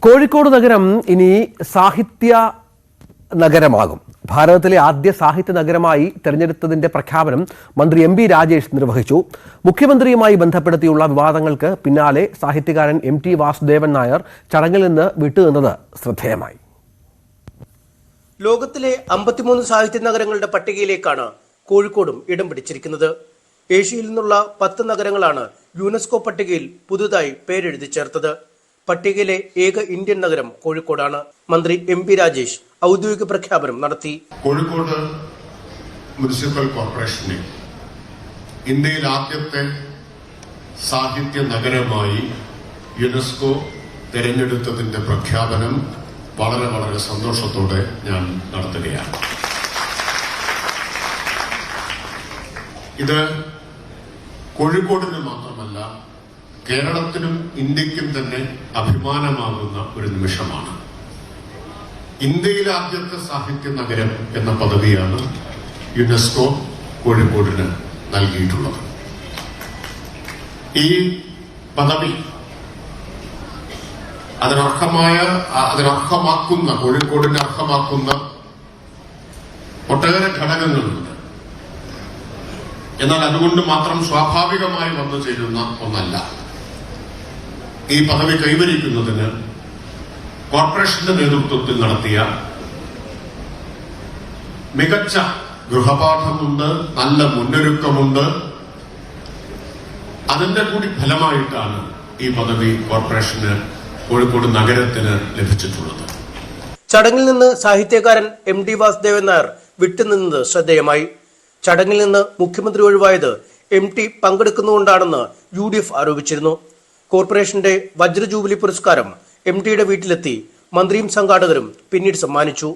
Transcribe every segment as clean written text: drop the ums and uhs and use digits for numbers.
കോഴിക്കോട് നഗരം ഇനി സാഹിത്യ നഗരമാകും. ഭാരതത്തിലെ ആദ്യ സാഹിത്യ നഗരമായി തെരഞ്ഞെടുത്തതിന്റെ പ്രഖ്യാപനം മന്ത്രി എം.പി. രാജേഷ് നിർവഹിച്ചു. മുഖ്യമന്ത്രിയുമായി ബന്ധപ്പെടുത്തിയുള്ള വിവാദങ്ങൾക്ക് പിന്നാലെ സാഹിത്യകാരൻ എം.ടി. വാസുദേവൻ നായർ ചടങ്ങിൽ നിന്ന് വിട്ടുനിന്നത് ശ്രദ്ധേയമായി. ലോകത്തിലെ 53 സാഹിത്യ നഗരങ്ങളുടെ പട്ടികയിലേക്കാണ് കോഴിക്കോടും ഇടം പിടിച്ചിരിക്കുന്നത്. ഏഷ്യയിൽ നിന്നുള്ള 10 നഗരങ്ങളാണ് യുനെസ്കോ പട്ടികയിൽ പുതുതായി പേരെഴുതി ചേർത്തത്. പട്ടികയിലെ ഏക ഇന്ത്യൻ നഗരം കോഴിക്കോടാണ്. മന്ത്രി എം.പി. രാജേഷ് ഔദ്യോഗിക പ്രഖ്യാപനം നടത്തി. കോഴിക്കോട് മുനിസിപ്പൽ കോർപ്പറേഷനെ ഇന്ത്യയിൽ ആദ്യത്തെ സാഹിത്യ നഗരമായി യുനെസ്കോ തെരഞ്ഞെടുത്തതിന്റെ പ്രഖ്യാപനം വളരെ വളരെ സന്തോഷത്തോടെ ഞാൻ നടത്തുകയാണ്. ഇത് കോഴിക്കോടിന് മാത്രമല്ല, കേരളത്തിനും ഇന്ത്യക്കും തന്നെ അഭിമാനമാകുന്ന ഒരു നിമിഷമാണ്. ഇന്ത്യയിലെ ആദ്യത്തെ സാഹിത്യ നഗരം എന്ന പദവിയാണ് യുനെസ്കോ കോഴിക്കോടിന് നൽകിയിട്ടുള്ളത്. ഈ പദവി അതിനർഹമാക്കുന്ന കോഴിക്കോടിനെ അർഹമാക്കുന്ന ഒട്ടേറെ ഘടകങ്ങളുണ്ട്. എന്നാൽ അതുകൊണ്ട് മാത്രം സ്വാഭാവികമായി വന്നു ചേരുന്ന ഒന്നല്ല. ഈ പദവി കൈവരിക്കുന്നതിന് കോർപ്പറേഷന്റെ നേതൃത്വത്തിൽ നടത്തിയ മികച്ച ഗൃഹപാഠമുണ്ട്, നല്ല മുന്നൊരുക്കമുണ്ട്. അതിന്റെ കൂടി ഫലമായിട്ടാണ് ഈ പദവി കോർപ്പറേഷന്, കോഴിക്കോട് നഗരത്തിന് ലഭിച്ചിട്ടുള്ളത്. ചടങ്ങിൽ നിന്ന് സാഹിത്യകാരൻ എം.ടി. വാസുദേവൻ നായർ വിട്ടുനിന്നത് ശ്രദ്ധേയമായി. ചടങ്ങിൽ നിന്ന് മുഖ്യമന്ത്രി ഒഴിവായത് എം.ടി. പങ്കെടുക്കുന്നുകൊണ്ടാണെന്ന് UDF ആരോപിച്ചിരുന്നു. കോർപ്പറേഷന്റെ വജ്ര ജൂബിലി പുരസ്കാരം എം.ടിയുടെ വീട്ടിലെത്തി മന്ത്രിയും സംഘാടകരും പിന്നീട് സമ്മാനിച്ചു.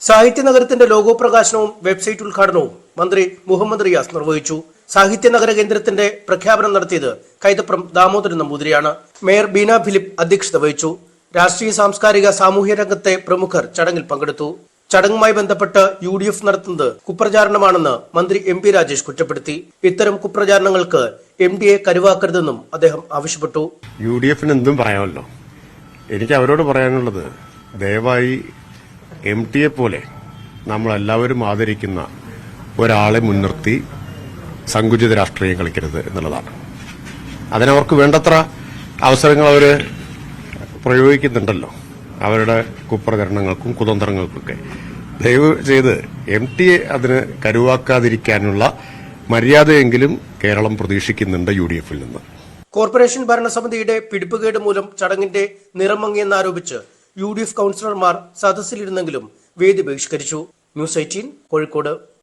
സാഹിത്യ നഗരത്തിന്റെ ലോഗോ പ്രകാശനവും വെബ്സൈറ്റ് ഉദ്ഘാടനവും മന്ത്രി മുഹമ്മദ് റിയാസ് നിർവഹിച്ചു. സാഹിത്യ നഗര കേന്ദ്രത്തിന്റെ പ്രഖ്യാപനം നടത്തിയത് കൈതപ്രം ദാമോദരൻ നമ്പൂതിരിയാണ്. മേയർ ബീന ഫിലിപ്പ് അധ്യക്ഷത വഹിച്ചു. രാഷ്ട്രീയ, സാംസ്കാരിക, സാമൂഹ്യ രംഗത്തെ പ്രമുഖർ ചടങ്ങിൽ പങ്കെടുത്തു. ചടങ്ങുമായി ബന്ധപ്പെട്ട് UDF നടത്തുന്നത് കുപ്രചാരണമാണെന്ന് മന്ത്രി എം.പി. രാജേഷ് കുറ്റപ്പെടുത്തി. ഇത്തരം കുപ്രചാരണങ്ങൾക്ക് MDയെ കരുവാക്കരുതെന്നും അദ്ദേഹം ആവശ്യപ്പെട്ടു. UDFന് എന്തും പറയാമല്ലോ. എനിക്ക് അവരോട് പറയാനുള്ളത്, ദയവായി MTയെ പോലെ നമ്മളെല്ലാവരും ആദരിക്കുന്ന ഒരാളെ മുൻനിർത്തി സങ്കുചിത രാഷ്ട്രീയം കളിക്കരുത് എന്നുള്ളതാണ്. അതിനവർക്ക് വേണ്ടത്ര അവസരങ്ങൾ അവർ പ്രയോഗിക്കുന്നുണ്ടല്ലോ, അവരുടെ കുപ്രചരണങ്ങൾക്കും കുതന്ത്രങ്ങൾക്കൊക്കെ. ദയവ് ചെയ്ത് MTയെ അതിന് കരുവാക്കാതിരിക്കാനുള്ള മര്യാദയെങ്കിലും കേരളം പ്രതീക്ഷിക്കുന്നുണ്ട് UDFൽ നിന്ന്. കോർപ്പറേഷൻ ഭരണസമിതിയുടെ പിടിപ്പുകേട് മൂലം ചടങ്ങിന്റെ നിറം മങ്ങിയെന്നാരോപിച്ച് UDF കൌൺസിലർമാർ സദസ്സിലിരുന്നെങ്കിലും വേദി ബഹിഷ്കരിച്ചു. ന്യൂസ് 18 കോഴിക്കോട്.